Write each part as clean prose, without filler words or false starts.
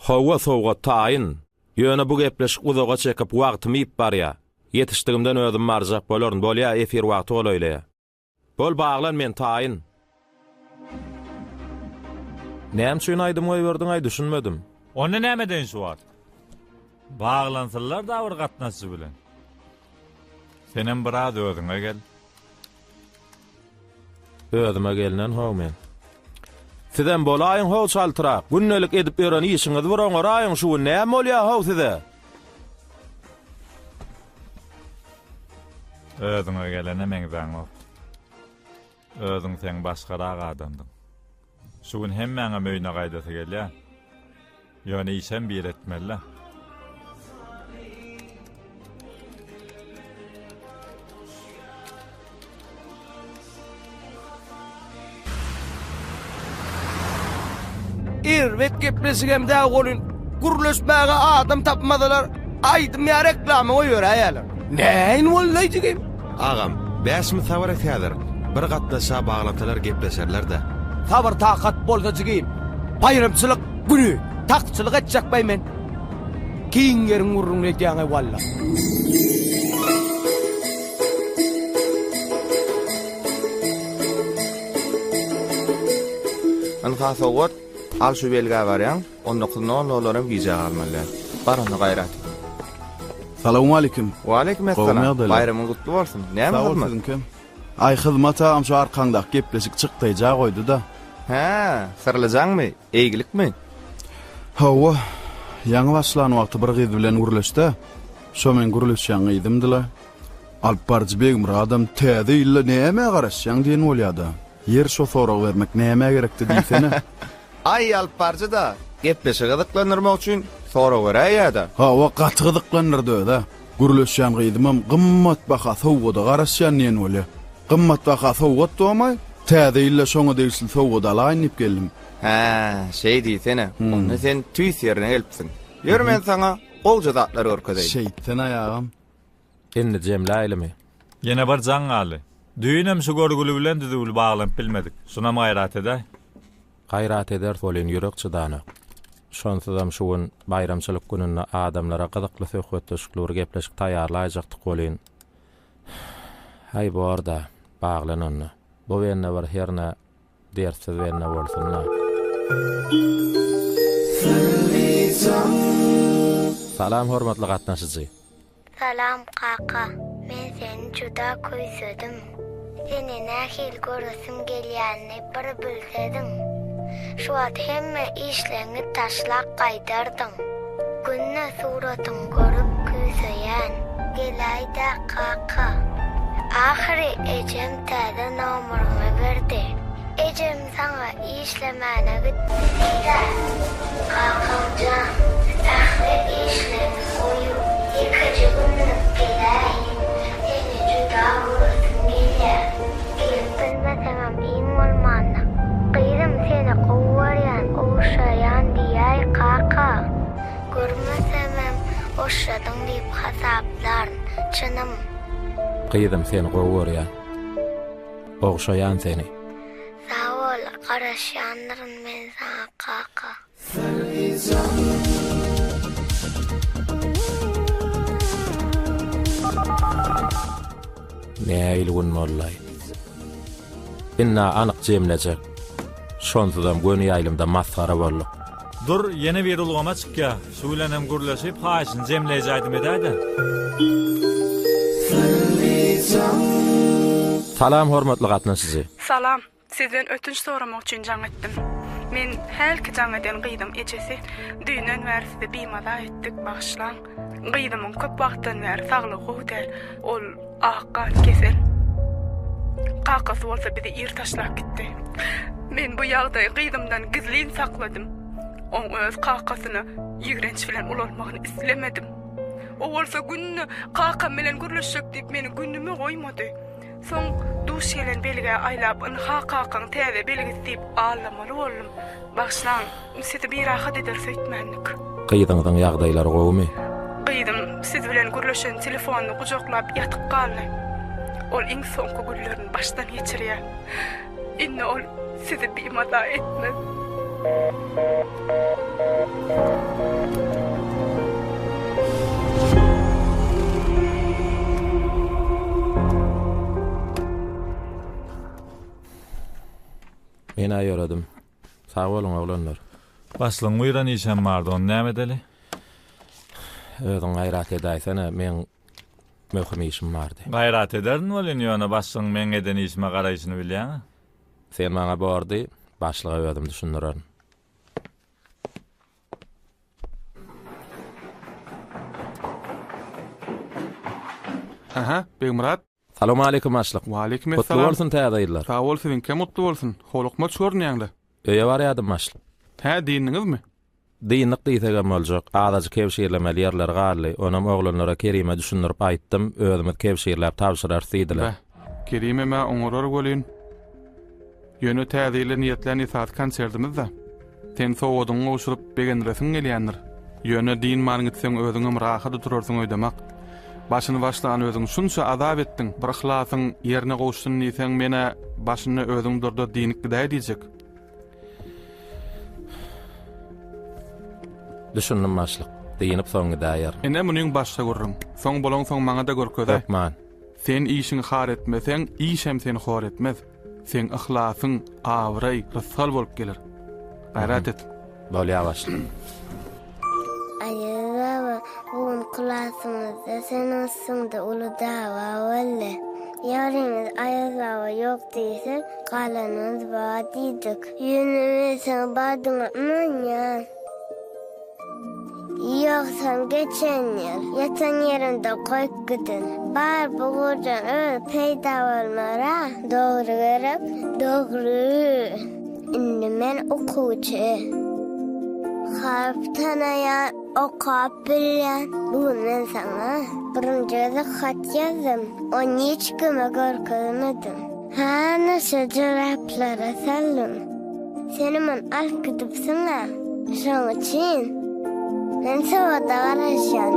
Hawa sowga taýyn. Ýöne bu gepleşik uzaga çekip wagtymy ýyp barýa. Yetişdigimden özüm marjak bolaryn bolýa efir wagty bolýa. Bol baglan men taýyn. Näme üçin aýdym oý berdiň aý düşünmedim. Onu nämeden şuwat? Baglansınlar da bir gatnaşy bilen. Senem biraz özüňe gel. Özüme gelinen haw men. Sizden bolaýyň haw çaltyrak, günnelik edip ýören işiňiz bir oňa raýyň şu näme bolýar haw size? Özüňe gelene meň zaňok. Özüň sen başgarak adamdyň. Şuň hemmäňe möýne gaýdasy gelýär. Ýöne işem bir etmeli. İrvet geplesigem daha golün gurleşmäge adam tapmadylar. Aýdym ýa reklamy goýýar aýalar. Näin bollaýjygym? Agam, 5 mi sawara täzer. Bir gatnaşa baglantylar gepleşerler-de. Sabar takat bolsaýjygym. Bayramçylyk günü takçylyk etjekpäy men. Kiňgerin urrun etýäňe walla. An hasowat al şu belge barýan, 19.00'larym wiza almaly. Barany gaýrat. Salamu aleyküm. Wa aleykum assalam. Bayramyň gutly bolsun. Näme hizmet? Ay hyzmata am şu arkandak gepleşik çykdyja goýdy da. Ha, sırlajaňmy? Eýgilikmi? Hawa, ýaňy başlan wagty bir gyz bilen gurleşdi. Şo men gurleşýän gydymdyla. Alp barjy begim adam täze illa näme garaşýan diýen bolýardy. Yer şo sorag bermek näme gerekdi diýsene. Ay alp barjy da gepleşik gyzyklanyrmak üçin sorag berýärdi. Hawa gaty gyzyklanyrdy da. Gurleşýän gydymam gymmat baha sowgada garaşýan näme bolýar? Gymmat baha sowgat doýmay, täze illa şoňa degsil sowgada alaýyp geldim. Ha, şey diýsene. Onu sen tüýs ýerine gelipsiň. Ýör men saňa golja zatlar görkedeýin. Şeytan aýagam. Indi jemläýlimi? Yine bir can galy. Düýnem şu görgülü bilen düzgül baglanıp bilmedik. Şuna gaýrat eder. Gaýrat eder bolýan ýürek çydany. Şonsuzam şuň bayramçylyk gününe adamlara gyzykly söhbetleşikler gepleşik taýýarlaýjakdyk bolýan. Hay bu arada baglanany. Bu wenne bir herne dersiz wenne bolsunna. Salam hormatly gatnaşyjy. Salam kaka, men seni juda köýsedim. Seni nähil görüsim gelýänini bir bilsedim. Şu wagt hemme işlerini taşlap gaýdardyň. Günne suratyň görüp köýseýän. Gelaýda kaka. Ahiri ejem täze nomeryňy berdi. Ejem sana işlemäne gitdi. Kakacan, ahiri işlerini koyup yıkıcı günlük geleyim. Seni juda görüsim gelýär. Gelip bilmesemem iň bolmanda. Gyzym seni gowarýan, oşaýan diýäy kaka. Görmesemem oşadyň diýip hasaplaryn. Çynym. Gyzym seni gowarýan. Oşaýan seni. Sağ ol, garaşýandyryn men sana kaka. Näil gün bollaý. Inna anyk jemlejek. Şonsuzam göni ýaýlymda masgara boldyk. Dur yeni bir ulgama çykýa. Şu bilen hem gurleşip haýyşyny jemleýäjdim edädi. Salam hormatly gatnaşyjy. Salam, sizden ötünç soramak üçin jaň etdim. Men helki jaň eden gyýdym eçesi düýnen bäri size bimada etdik bagşlan. Gyýdymyň köp wagtdan bäri saglygy güzel, ol ahkan kesel. Kakasy bolsa bizi ir taşlap gitdi. Men bu ýagdaýy gyýdymdan gizlin sakladym. Oň öz kakasyny ýigrenç bilen ulanmagyny islemedim. O bolsa günni kakam bilen görleşjek diýip meni günnüme goýmady. Soň duş gelen belge aýlap kakang täze belgisi diýip ağlamaly boldum. Bagşlan, sizi bir rahat eder söýtmenlik. Gyýdyňyň ýagdaýlary goýmy? Gyýdym, siz bilen görleşen telefonyny gujoklap ýatyp galdy. Ol iň soňky günlerini başdan geçirýär. Inne ol sizi bimada etmez. ýöredim. Sag bolun oglanlar. Başlyň uýran işem bardy, onu näme edeli? Özüň gaýrat edäýsene, men möhüm işim bardy. Gaýrat ederin bolen ýöne başlyň men eden işime garaýyşyny bilýäň. Sen maňa bordy, başlyga ödüm düşündirin. Aha, Begmurat. Salamu aleykum başlyk. Wa aleykum Kutlu esselam. bolsun täzeýler. Sağ ol, sizin kim mutlu bolsun. Holukma çornýaňda. Öýe barýadym başlyk. Ha, diýiniňizmi? Diýinlik diýsegem boljak. Adagy kewşirlemeli ýerler galy. Onam oglanlara Kerime düşündirip aýtdym. Özümi kewşirläp tabşyrar diýdiler. Kerime mä oňurar bolýan. Ýöne täzeýle niýetlerini saat konserdimizde. Sen sowadyň goşuryp begenresin gelýändir. Ýöne diýin maňy gitseň özüňem rahata turarsyň öýdemek. Başyny başlagan özüň şunça azap etdiň, bir ihlassyň ýerine goşdun diýseň mene başyny özüň durda diýnik gidäý diýjek. Düşündim başlyk. Diýinip soňy daýar. Ene munyň başda görrüm. Soň bolan soň maňa da görkezä. Öpman. Sen işini har etmeseň, iş hem seni har etmez. Sen ihlasyň awray, rysgal bolup gelir. Gaýrat et. Bolýa başlyk. Ayıra bugün klasımızda senin üstünde ulu dava valle. Yarınız ayazava yok değilse kalanınız var dedik. Yönümüzün badına manya. Yoksa geçen yıl yatan yerinde koyup gidin. Bar buğurcan öyle peyda olmara. Doğru verip doğru. Şimdi ben okuyucu. Harp tanıyan, okuyup bilen. Bugün ben sana birinci hat yazdım. Onu hiç kime görmedim. Nasıl cevaplara saldım. Senin ben alt gidipsin ha. Şunun için ben savada araşan.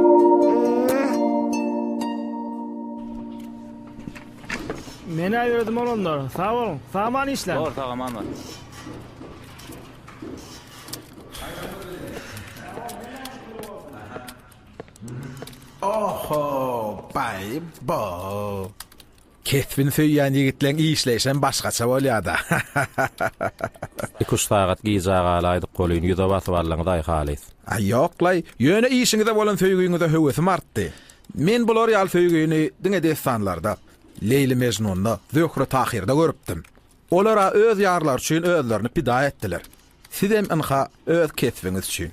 Meni aýyrdım olanlar. Sağ olun. Saman işler. Doğru, tamam. Oho, bay bo. Ketbin söýýän ýigitleň işleýsen başgaça bolýar-da. 2 saat giýjagalaydyk golyn ýüze basyp alýanday halys. Ay ýoklay, ýöne işiňizde bolan söýgüňizde höwesem artdy. Men bular ýal söýgüni diňe destanlarda, Leyli Mecnun'da, Zöhre Tahir'de görüpdim. Olara öz ýarlar üçin özlerini pida etdiler. Sizem inha öz ketbiňiz üçin.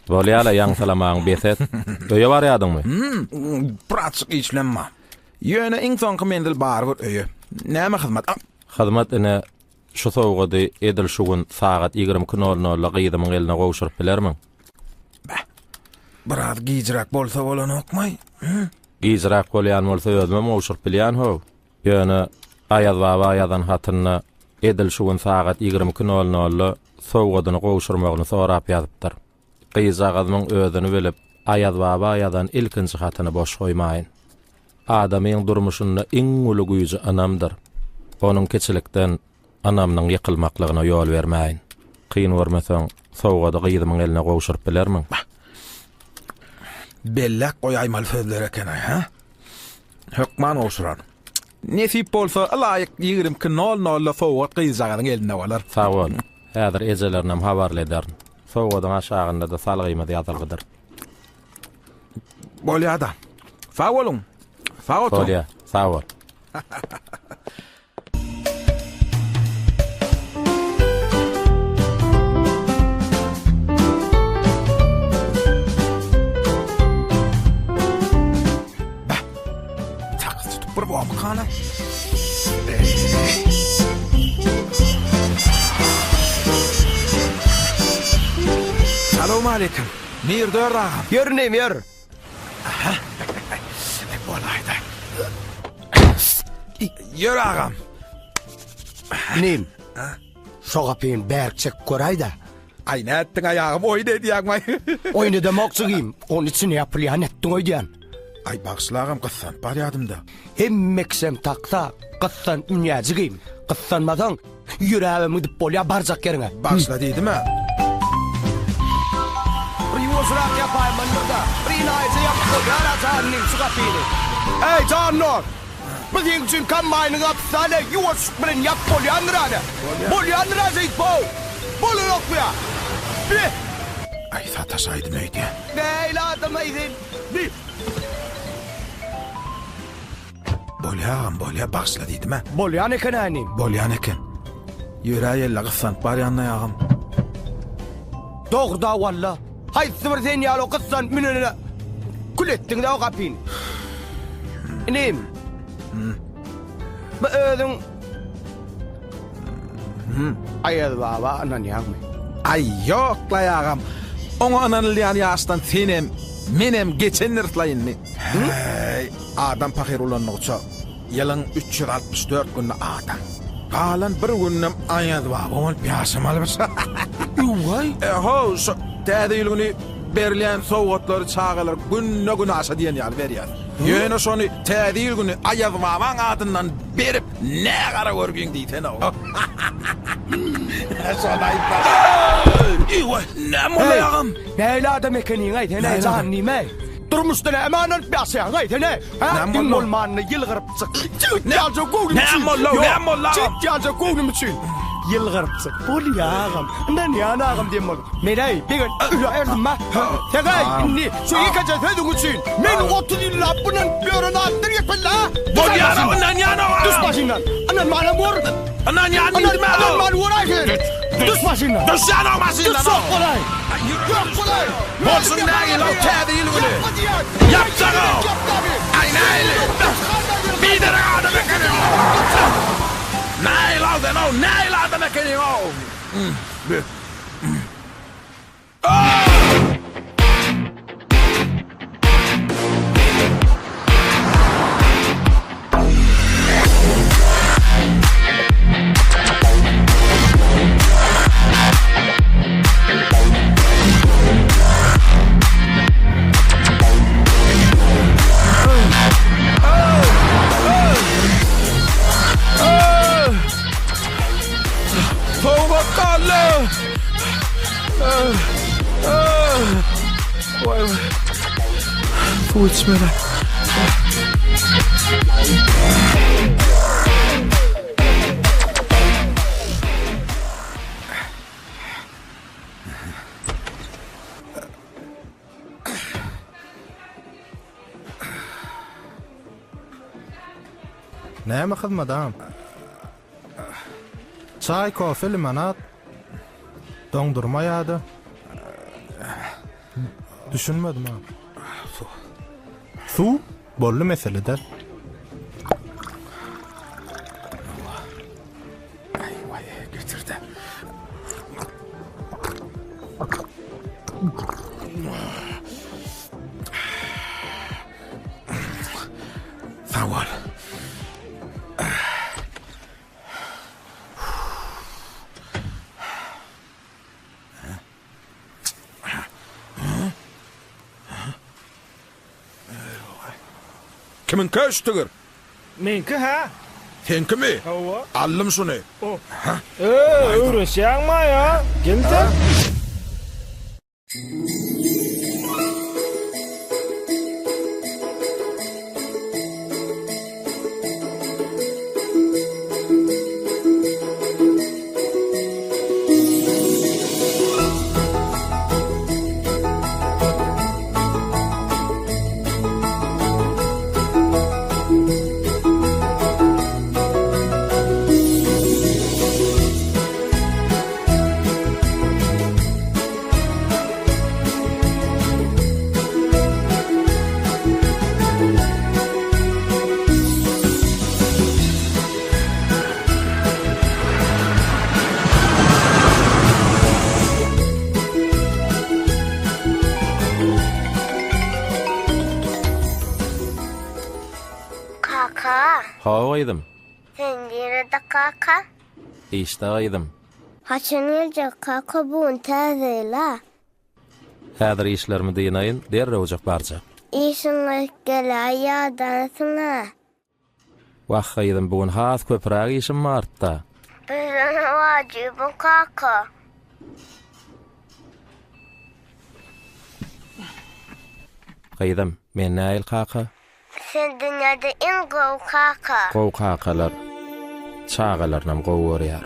Bolýala ýaň salamaň beset. Öýe barýadyňmy? Praçyk işlenme. Ýöne iň soňky mendil bar bir öýe. Näme hyzmat? Hyzmat ine şu sowgady edil şugun saat 20:00 gyýdymyň eline gowşuryp bilermiň? Biraz giýjirak bolsa bolan okmay. Giýjirak bolýan bolsa özüme gowşuryp bilýän ho. Ýöne aýaz baba ýazan hatyny edil şugun saat 20:00 sowgadyny gowşurmagyny sorap ýazypdyr. Gyýjagymyň özüni bilip aýaz baba ýazan ilkinji hatyny boş goýmaýyn. Adamyň durmuşynda iň uly güýji anamdyr. Onuň keçilikden anamyň ýykylmaklygyna ýol bermäýin. Kyn görmeseň, sowgada gyýdymyň eline gowşuryp bilermiň? Bellek goýaymal sözler eken ha? Hökman olsuran. Nesip bolsa laýyk 20:00 sowgat gyýjagadyň eline bolar. Sag bol. Häzir ejelerinem habarly ederin. Sowgadyň aşagynda da salgymy ýazylgydyr. Bolýada. Sag bolun. Sag ol. Bolýa, sag bol. Bir boğam kana. Salamu aleykum. Mir dör ağam. Yörneyim yer. Bolayda. Yör ağam. Neyim? Şu kapıyın berkçek korayda. Ay ne ettin ayağım oyun ediyem ay. Oyunu da maksugiyim. Onun için yapılayan ettin oydayan. Ay bakşılağım kıssan var yadımda. Emmeksem taksa kıssan ünyacıgiyim. Kıssanmadan yüreğime gidip bolya barcak yerine. Başla deydim ha. Rivozrak yapayım ben burada. Rinayıcı yaptı. Yara canlıyım şu kapıyını. Hey canlar. Bizim için kammayını kapsale yuvaş bilen yap bolyandıradı. Bolyandıradı bu. Bolun okuya. Bir. Ay satasaydım öyle. Neyle adamaydın? Bir. Bolya başla dedim ha. Bolyan eken anim. Bolyan eken. Yüreği lağısan var yanına yağım. Doğru da valla. Hay sıfır sen yalo kıssan minene. Kul ettin de o kapin. İnim. Bu ödün. Ayad baba anan yağmı. Ay yok la yağım. Onu ananlayan yaştan senem, menem geçen nırtlayın ne? Hey, adam pakir olan olsa, yılın 364 günü adam. Kalan bir günüm ayad babamın piyasım alırsa. Yuhay. Ho, täze yılgını berlian soğutları çağılır, günü asa diyen yer veriyor. Yöne sonu täze yılgını ayad babamın adından berip ne kara görgün deyten o. Solay Yuhay, ne molayağım? Neyle adam ekeniğin ay tene cahannime. Durmuşta ne emanet piyasaya ay tene. Ne Dinmol manlı yılgırıp sık. Çityalca koğunum için. Ne molayağım? Çityalca koğunum için. Yılgırıp sık. Bol yağım. Ne yanağım diyem ol. Menay bir gün erdim ma. Tegay inni. Şu yıkaca tedun için. Men 30 yıl bunun börünü attır yapın la. Bol yağım anan yana. Düş başından. Anan bana vur. Anan yana. Anan bana vur ay. Düş başından. Düş yana başından. Düş sok kolay. Yok kolay. Bolsun nägil o täze yılgını. Yapsana o. Ay nägil. Bir de adam ekeni o. Nägil alden o. Nägil adam ekeni o. Soğukalı. Vay vay. Su içmeden. Näme hyzmadam? Çay, kofe, limonad. Dondurma ýa-da. Düşünmedim ha. Su bolly meseledir. Ay vay getirdi. Sağ ol. Kimin köştügür? Menki ha? Senki mi? Hava. Allım şunu. Öğreşen ma ya. Gelte. Kaka. Hawaydım. Sen nerede kaka? İşte aydım. Haçın yılca kaka buun täzeyle. Häzir işlerimi diýenin derre ojak barja. İşinle gele ýadansına. Wahhaýdym bugun has köpräk işim barda. Bizden wajibin kaka. Gaýdym, men näil kaka? Sen dünyada en gow kaka. Gow kakalar çağalarynam gow görýär.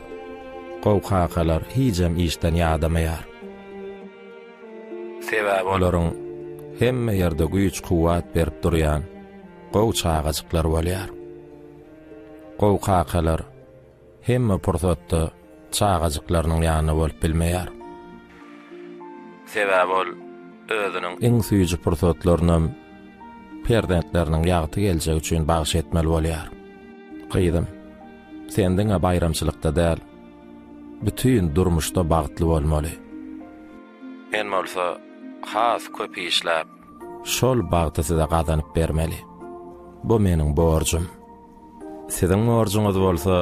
Gow kakalar hijem işden ýadamayar. Sebäbi olaryň hemme ýerde güýç kuwat berip durýan gow çağajyklar bolýar. Gow kakalar hemme pursatda çağajyklarynyň ýanyna bolup bilmeýär. Sebäbi ol özüniň iň süýji pursatlaryny perdentleriniň ýagty geljegi üçin bagyş etmeli bolýar. Gyýdym, sendiňe bayramçylykda däl, bütün durmuşda bagtly bolmaly. En bolsa, has köp işläp, şol bagty size gazanyp bermeli. Bu meniň borjum. Siziň borjuňyz bolsa,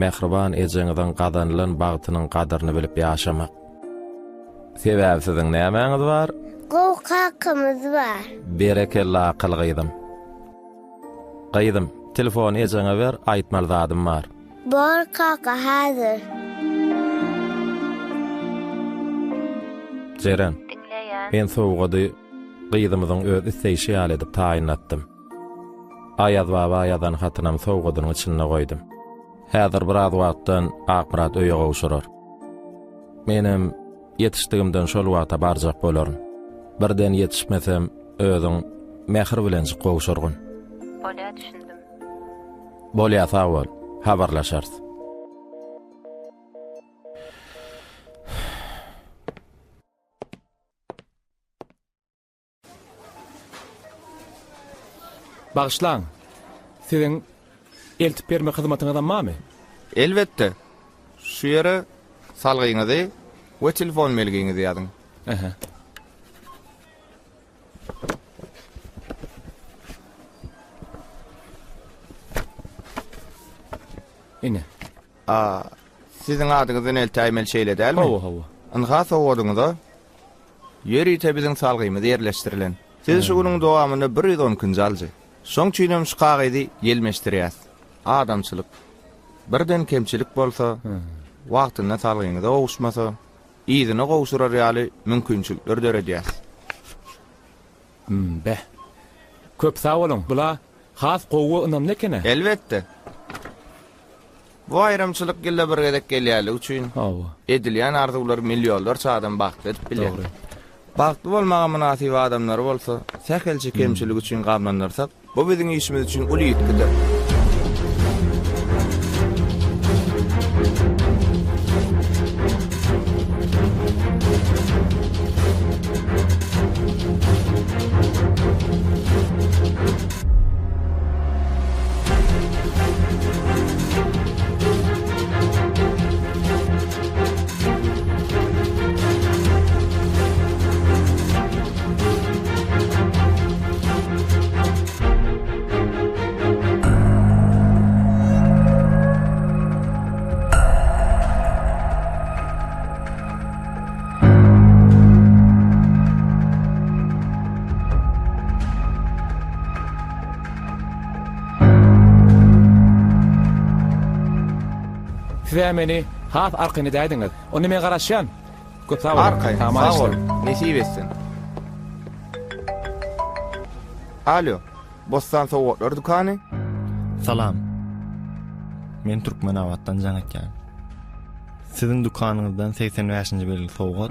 mehriban ejeňizden gazanylan bagtynyň gadaryny bilip ýaşamak. Sebäbi siziň nämeňiz bar? Gow kakamız var. Berekella akıl Gyýdym. Gyýdym, telefon ejeňe ber, aýtmaly zadym bar. Bor kaka hazır. Jeren, men sowgady Gyýdymyzyň öz isleýişi ýaly edip taýinlatdym. Aýaz baba aýadan hatynam sowgadynyň içine goýdum. Häzir biraz wagtdan Akmurat öýe gowşurar. Menim ýetişdigimden şol wagta barjak bolaryn. Birden yetişmesem özüň mehri bilen gowşurgun. Bolýa düşündim. Bolýa sag bol, habarlaşarys. Bağışlaň. Siziň eltip berme hyzmatyňyzdan mamy? Elbetde. Şu ýere salgyňyzy we telefon melgiňizi ýazyň. Aha. Ine. Siziň adyňyzy eltäýmel şeýle dälmi? Hawa. Anha sowadyňyza ýeri ite biziň salgymyzy ýerleşdirilen. Siz şu günüň dowamyny 110 gün jaldy. Şoň çynem şu gaýdy ýelmeşdirýäs. Adamçylyk birden kemçilik bolsa, wagtyna salgyňyza gowuşmasa, ýygyna gowşurar ýaly mümkinçilikler döredýäs. Be. Köp sag bolun. Bula has gowy ynam nekene? Elbetde. Bu aýramçylyk gelle bir gedek gelýärli üçin edilýän arzuwlar millionlar çağdan bagty edip bilýär. Bagtly bolmagan münasib adamlar bolsa, sähelçi kemçilik üçin gamlanlarsak, bu biziň işimiz üçin uly ýetkidir. Size meni has arkyny daýdyňyz. Onu men garaşýan. Köp sag bolun. Arkay, sağ ol. Nesip etsin. Alo, Bostan Sowatlar dukany? Salam. Men Türkmen awatdan jaňatjan. Siziň dukanyňyzdan 85-nji belli sowgat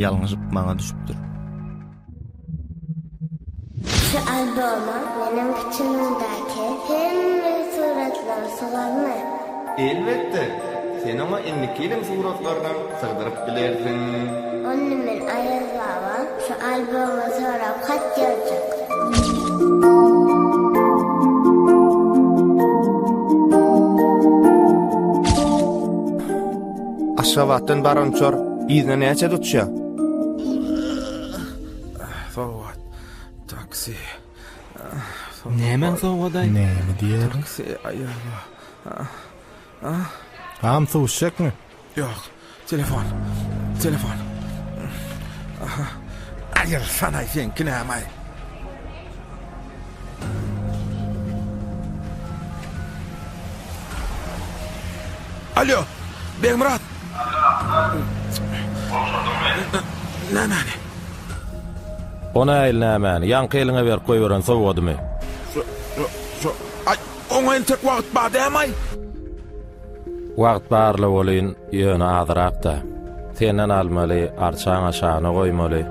ýalňyşyp maňa düşüpdir. Şu alboma benim küçüğümdeki hemme suratlar soğanma. Elbette. Sen ama enlikilim suratlardan sığdırıp bilersin. Onu men Ayaz baba şu alboma sorap kat yazacak. Aşavatdan barançor izne näçe tutuşa? Sowat. Taksi. Nämen sowaday? Näme diýer? Taksi aýaga. Ham suwşakmy? Yok. Telefon. Aýyr sana sen kinämay. Alo. Begmurat. Ona elnämän, ýanky eline berip goýberan sowgadymy? Ay, oňaň tek wagt bar dämay. Wagt barly bolyn ýöne azyrakda. Senden almaly, arçaň aşagyna goýmaly.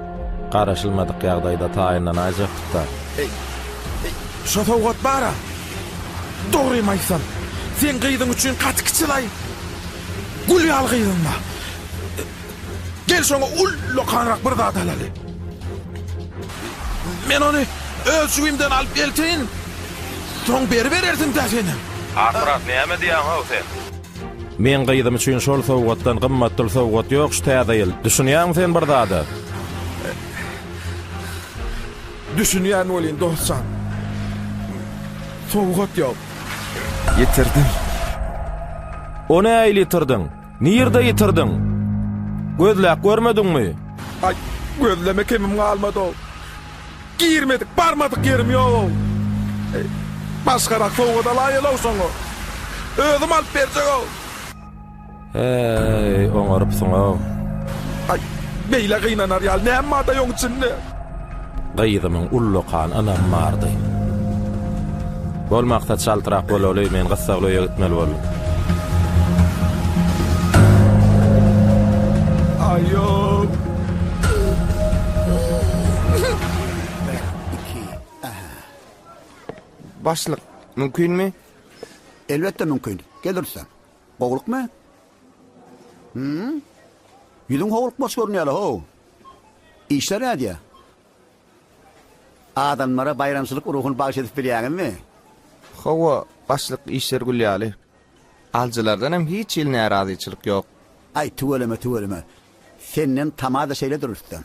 Garaşylmadyk ýagdaýda taýyndan aýjakda. Şo wagt bara. Dogry maýsan. Sen gyýdyň üçin gatykyçylay. Gül ýal gyýdynma. Gel şoňa ullu kanrak bir zat alaly. Men onu öz şuýymdan alyp gelteýin. Soň beri berersin da seni. Atraf näme diýäň sen? Men gyýdym üçin şol sowgatdan gymmatly sowgat ýok şu täze ýyl. Düşünýäň sen bir zada. Düşünýän bolyn dostsan. Sowgat ýok. Yetirdim. Onu aýly ýitirdiň? Nirde ýitirdiň? Gözläp görmediňmi? Ay, gözleme kemim galmady. Girmedik, barmadyk yerim ýok. Başgarak sowgat alaýylaw soňa. Özüm alyp berjek o. Hey, oňarypsyň o. Ay, beýle gynanar ýal, näme da ýoň içinde? Gyýdymyň ullu kan anam mardy. Bolmakda çaltyrak bolaly, men gysaglyğa gitmeli boldum. Ayo. Başlyk, mümkinmi? Elbette mümkin. Gelirsen. Gowluk mu? Ýüzüň gowluk boş görünýär ho. İşler näde? Adamlara bayramçylyk ruhun baş edip bilýärmi? Hawa, başlyk işler gülýäli. Alçylardan hem hiç ýyl narazyçylyk ýok. Ay tuweleme. Senden tamada şeýle durustdan.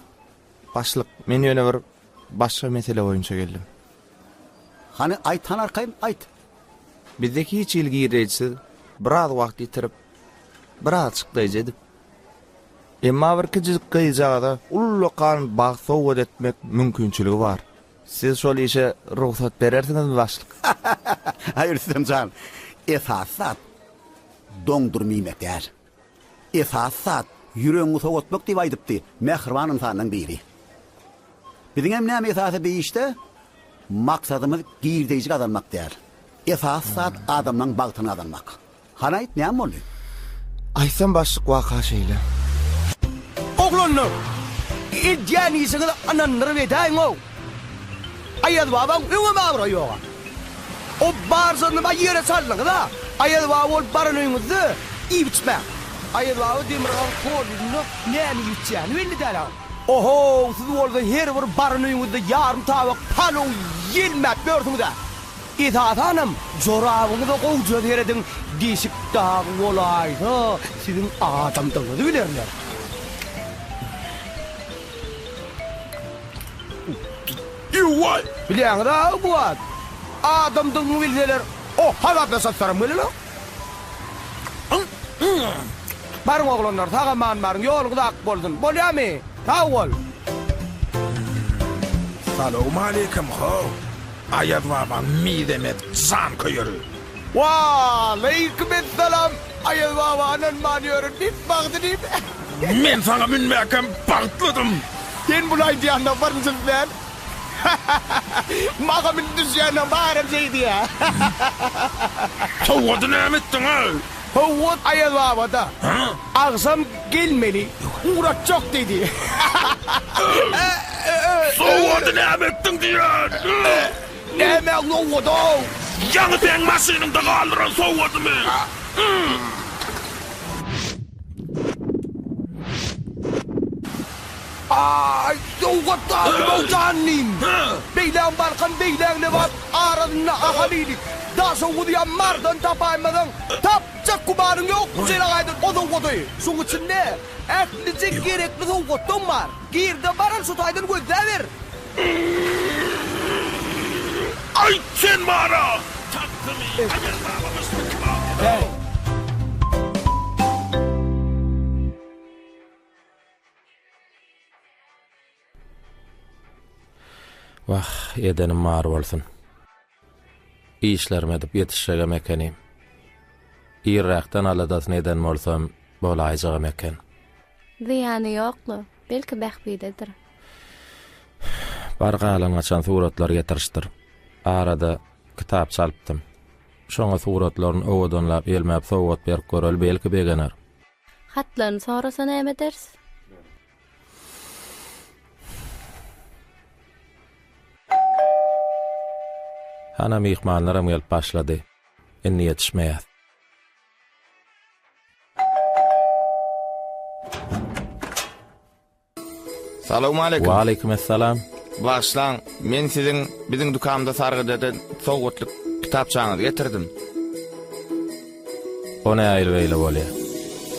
Başlyk, men ýöne bir başga mesele boýunça geldim. Hani aytan arkaym, ayt. Bizdeki hiç ilgi girejisi, biraz wagt ýitirip, biraz çykdaýjy edip. Emma bir kiçik gyýjagda ullu kan bag sowgat etmek mümkinçiligi bar. Siz şol işe ruhsat berersiňizmi başlyk? Hayır Sırımcan. Esasat doňdurmaýmak däl. Esasat ýüregiňi sowgatmak diýip aýdypdy. Mehriban insanyň biri. Biziň hem näme esasy beýişde? Maksadymyz giýirdeýjik adammak däl. Esasat adamyň bagtyny adammak. Hanaýt näme boldy? Aýsam başlyk waka şeýle. Oğlanlar, iddiyan iyisini ananları vedayin o. Ayad babam ünü mağra yoğa. O barzanı ba yere sallın da. Ayad babam ol barın ünüzü iyi biçme. Ayad babam demirağın kolunu neyini yutacağını belli der ha. Oho, siz orada her bir barın ünüzü yarım tavuk palon yilmep gördüm da. İtaat hanım, zorağını da kovcuya deredin. Değişik dağın olaydı. Sizin adamdığınızı bilirler. Yuway. Bilýäň da bu ad. Adamdyň bilseler, o halatda satsaram bilen o. Barın oglanlar, tagaman barın, ýolgy ak boldun. Bolýarmy? Sag bol. Salamu aleykum ho. Ayad baba mi demet zan koyur. Wa aleykum selam. Ayad baba anan manýörün bit bagdy dip. Men sana minmäkem bagtladım. Sen bulay diýende barmysın sen? Maga min düşýäne barem şeydi ya. Sowgaty näme etdiň ha? Howat ayad baba da. Agsam gelmeli. Uğrak çok dedi. Sowgaty näme etdiň diýär? Näme ňowdy? Ýa-ni sen maşynynda galdyran sowgatymy? Ay, sowgatda boljanym. Beýlen barkan beýlenle bak, aradyna ahalilik. Da sowgady ýamardan tapaýmadan, tapjak kubaryň ýok. Sen gaýdy odogody. Şoň üçin ne? Ählice gerekli sowgatdan bar. Girde baran sutaýdan gözler. Ay sen mara. Hey. Vah, edenim mar bolsun. İşlerime edip yetişeceğim ekenim. İrraktan aladas neden bolsam, bolayacağım eken. Ziyanı ýoklu, belki bähbidedir. Bargalan açan suratlar getirişdir. Arada kitap çalpdym. Şoňa suratlaryny owadanlap elmäp sowgat berip görel belki begener. Hatlaryny sorasa näme dersiz? Hana mihmanlaram gelip başlady. Enni yetişmeýär. Salamu aleykum. Wa aleykumessalam. Başlan, men sizin bizim dukamda sargıdadan sowgatlyk kitapçaňyzy getirdim. O ne aýlybeýle bolýar?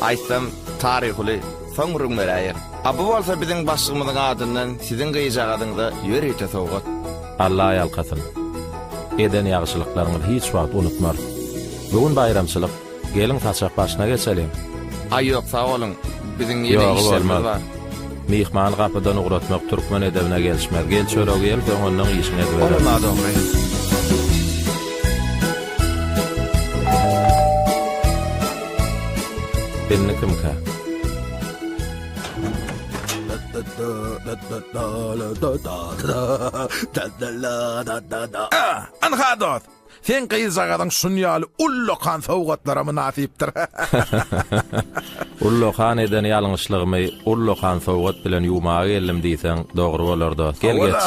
Aýtsam taryhy soňrun beräýär. Bu bolsa bizim başlygymyzyň adyndan sizin gyýjak adyňyza ýörüýte sowgat. Allah ýalkasyn. Eden ýagşylyklaryňy hiç wagt unutmar. Bugün bayramçylyk, gelin saçak başına geçelim. Ay yok, sağ olun. Bizim ýene işlerimiz bar. Mihman kapıdan uğratmak Türkmen edebine gelişmez. Gel çörek gel, ondan işine edip verelim. Olmadı doğru. Benni kim ka? Anhadat. Sen gyýjagadan şunýaly ullokan sowgatlara münasipdir. Ullokan eden ýalňyşlygymy ullokan sowgat bilen ýumaga geldim diýseň dogry bolardy. Gel geç.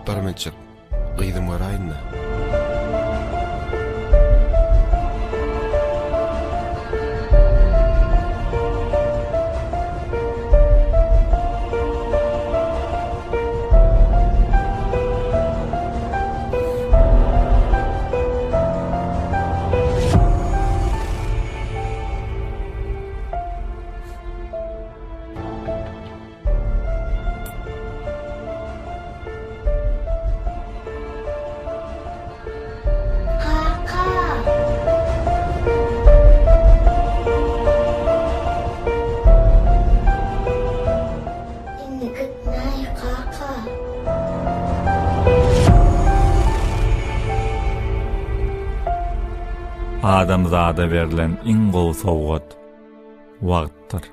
Barmençik, gyýdym garaýynda. Adamzada berilen iň gowy sowgat wagtdyr.